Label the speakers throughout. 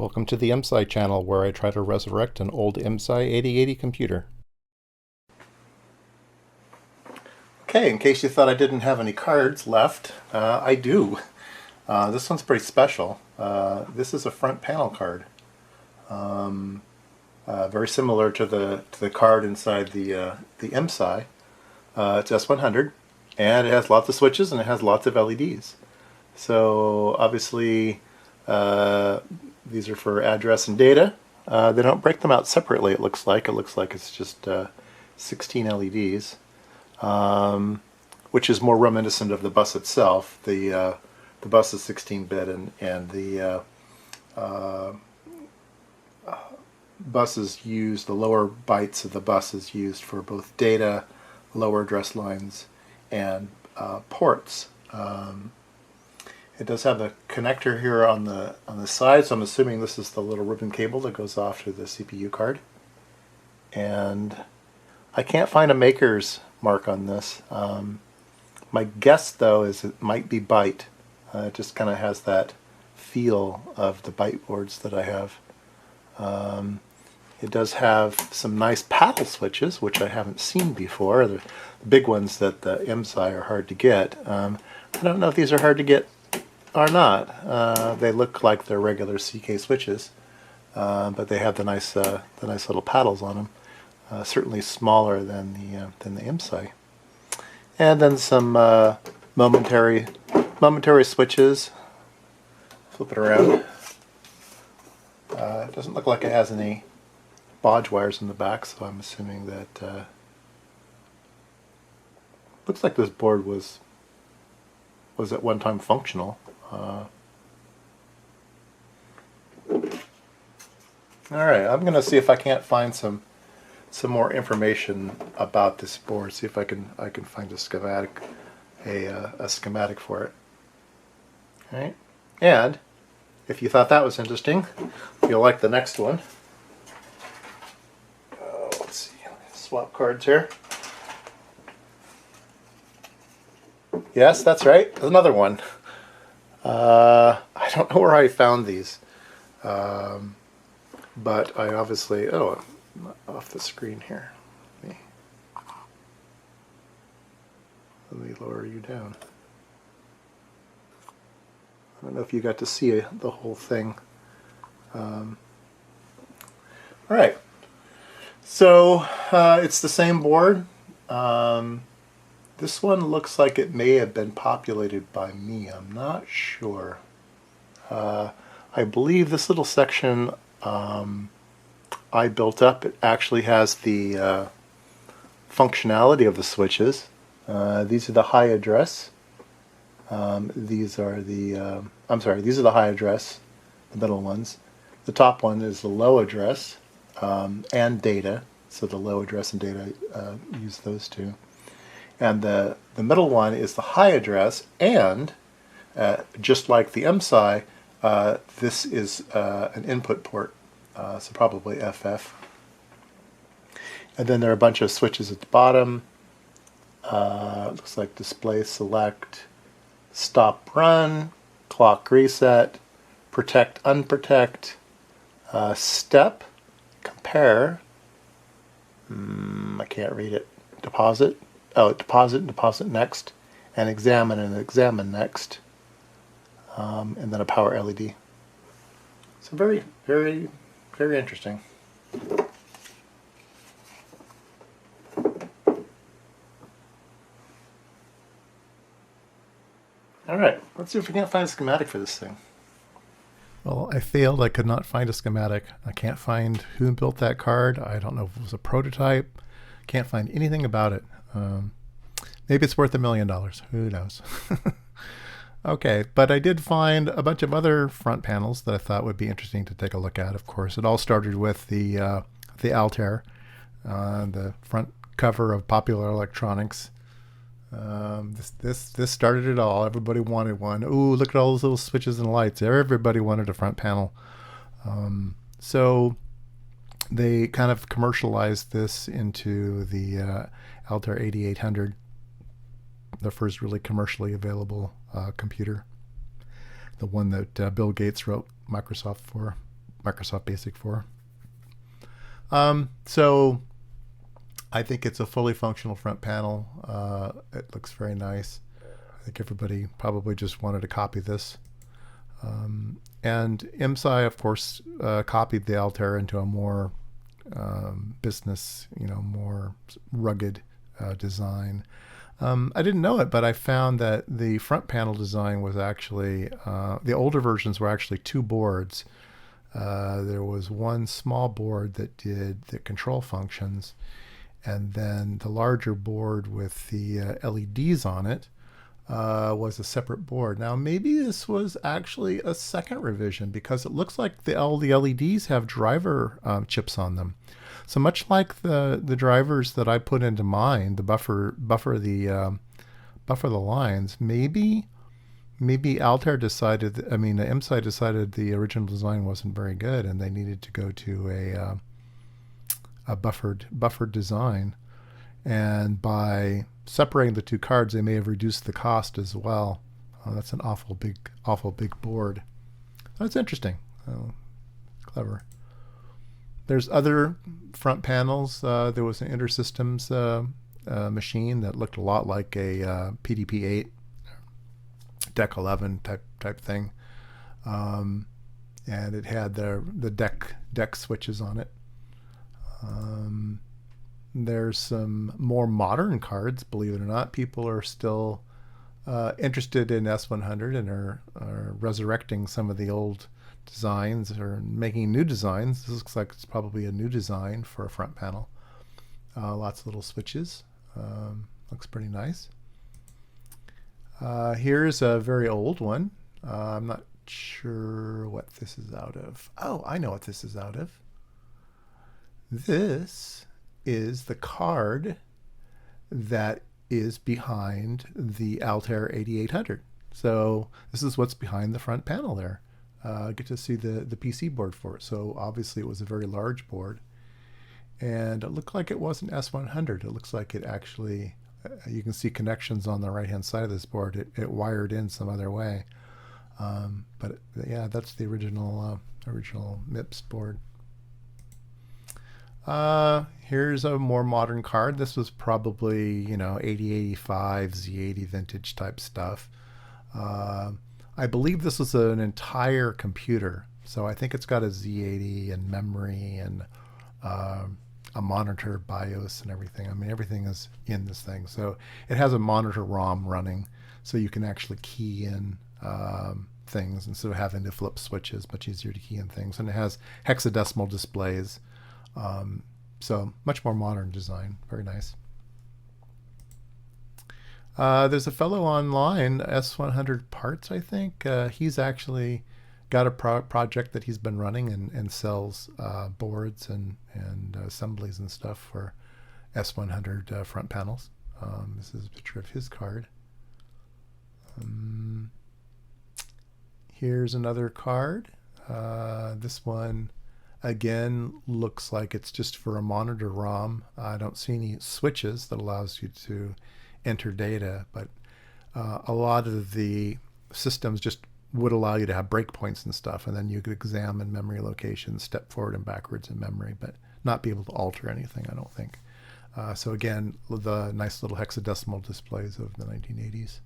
Speaker 1: Welcome to the IMSAI channel, where I try to resurrect an old IMSAI 8080 computer. Okay, in case you thought I didn't have any cards left, I do. This one's pretty special. This is a front panel card. Very similar to the card inside the IMSAI. It's S100, and it has lots of switches and it has lots of LEDs. So obviously these are for address and data. They don't break them out separately, it looks like. It looks like it's just 16 LEDs, which is more reminiscent of the bus itself. The bus is 16-bit, and the bus is used, the lower bytes of the bus is used for both data, lower address lines, and ports. It does have a connector here on the side, so I'm assuming this is the little ribbon cable that goes off to the CPU card. And I can't find a maker's mark on this. My guess, though, is it might be byte. It just kind of has that feel of the byte boards that I have. It does have some nice paddle switches, which I haven't seen before. The big ones that the IMSAI are hard to get. I don't know if these are hard to get or not. They look like they're regular CK switches, but they have the nice little paddles on them. Certainly smaller than the IMSAI. And then some momentary switches. Flip it around. It doesn't look like it has any bodge wires in the back, so I'm assuming that looks like this board was at one time functional. Alright, I'm going to see if I can't find some more information about this board. See if I can find a schematic for it. Alright, and if you thought that was interesting, you'll like the next one. Let's see, swap cards here. Yes, that's right. There's another one. I don't know where I found these, but I obviously... Oh, I'm off the screen here. Let me lower you down. I don't know if you got to see the whole thing. All right. So it's the same board. This one looks like it may have been populated by me. I'm not sure. I believe this little section I built up, it actually has the functionality of the switches. These are the high address. These are the these are the high address, the middle ones. The top one is the low address and data. So the low address and data use those two. And the middle one is the high address, and just like the IMSAI, this is an input port, so probably FF. And then there are a bunch of switches at the bottom. Looks like display, select, stop, run, clock reset, protect, unprotect, step, compare. I can't read it. Deposit. Oh, deposit next, and examine next, and then a power LED. So very, very, very interesting. All right, let's see if we can't find a schematic for this thing. Well, I failed. I could not find a schematic. I can't find who built that card. I don't know if it was a prototype. Can't find anything about it. Maybe it's worth $1 million. Who knows? Okay, but I did find a bunch of other front panels that I thought would be interesting to take a look at. Of course, it all started with the Altair, the front cover of Popular Electronics. This started it all. Everybody wanted one. Ooh, look at all those little switches and lights. Everybody wanted a front panel. So they kind of commercialized this into the Altair 8800, the first really commercially available computer, the one that Bill Gates wrote Microsoft for Microsoft Basic 4. So I think it's a fully functional front panel. It looks very nice. I think everybody probably just wanted to copy this. And IMSAI, of course, copied the Altair into a more business, more rugged design. I didn't know it, but I found that the front panel design was actually, the older versions were actually two boards. There was one small board that did the control functions, and then the larger board with the LEDs on it was a separate board. Now, maybe this was actually a second revision because it looks like the LEDs have driver chips on them. So much like the drivers that I put into mine, the buffer the lines, maybe Altair decided, IMSAI decided the original design wasn't very good and they needed to go to a buffered design. And by separating the two cards, they may have reduced the cost as well. That's an awful big board. That's interesting. Clever. There's other front panels. There was an InterSystems machine that looked a lot like a PDP-8 Deck 11 type thing, and it had the deck switches on it. There's some more modern cards, believe it or not. People are still interested in S100 and are resurrecting some of the old designs or making new designs. This looks like it's probably a new design for a front panel. Lots of little switches. Looks pretty nice. Here's a very old one. I'm not sure what this is out of. Oh, I know what this is out of. This is the card that is behind the Altair 8800. So this is what's behind the front panel there. Get to see the PC board for it. So obviously it was a very large board. And it looked like it wasn't S100. It looks like it actually, you can see connections on the right-hand side of this board. It wired in some other way. But yeah, that's the original MIPS board. Here's a more modern card. This was probably, 8085, Z80 vintage type stuff. I believe this was an entire computer. So I think it's got a Z80 and memory and a monitor BIOS and everything. I mean, everything is in this thing. So it has a monitor ROM running, so you can actually key in things instead of having to flip switches. Much easier to key in things. And it has hexadecimal displays. So much more modern design. Very nice. There's a fellow online, S100 Parts, I think. He's actually got a project that he's been running and sells boards and assemblies and stuff for S100 front panels. This is a picture of his card. Here's another card. This one, again, looks like it's just for a monitor ROM. I don't see any switches that allows you to enter data, but a lot of the systems just would allow you to have breakpoints and stuff, and then you could examine memory locations, step forward and backwards in memory, but not be able to alter anything, I don't think. So again, the nice little hexadecimal displays of the 1980s.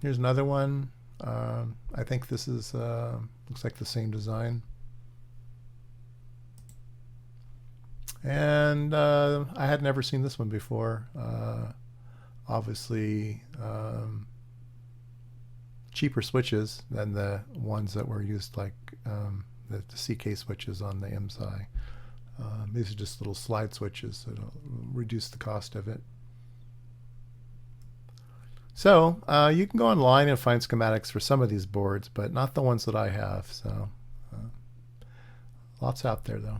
Speaker 1: Here's another one. I think this is looks like the same design. And I had never seen this one before. Obviously, cheaper switches than the ones that were used, like the CK switches on the IMSAI. These are just little slide switches, so it'll reduce the cost of it. So you can go online and find schematics for some of these boards, but not the ones that I have. So lots out there, though.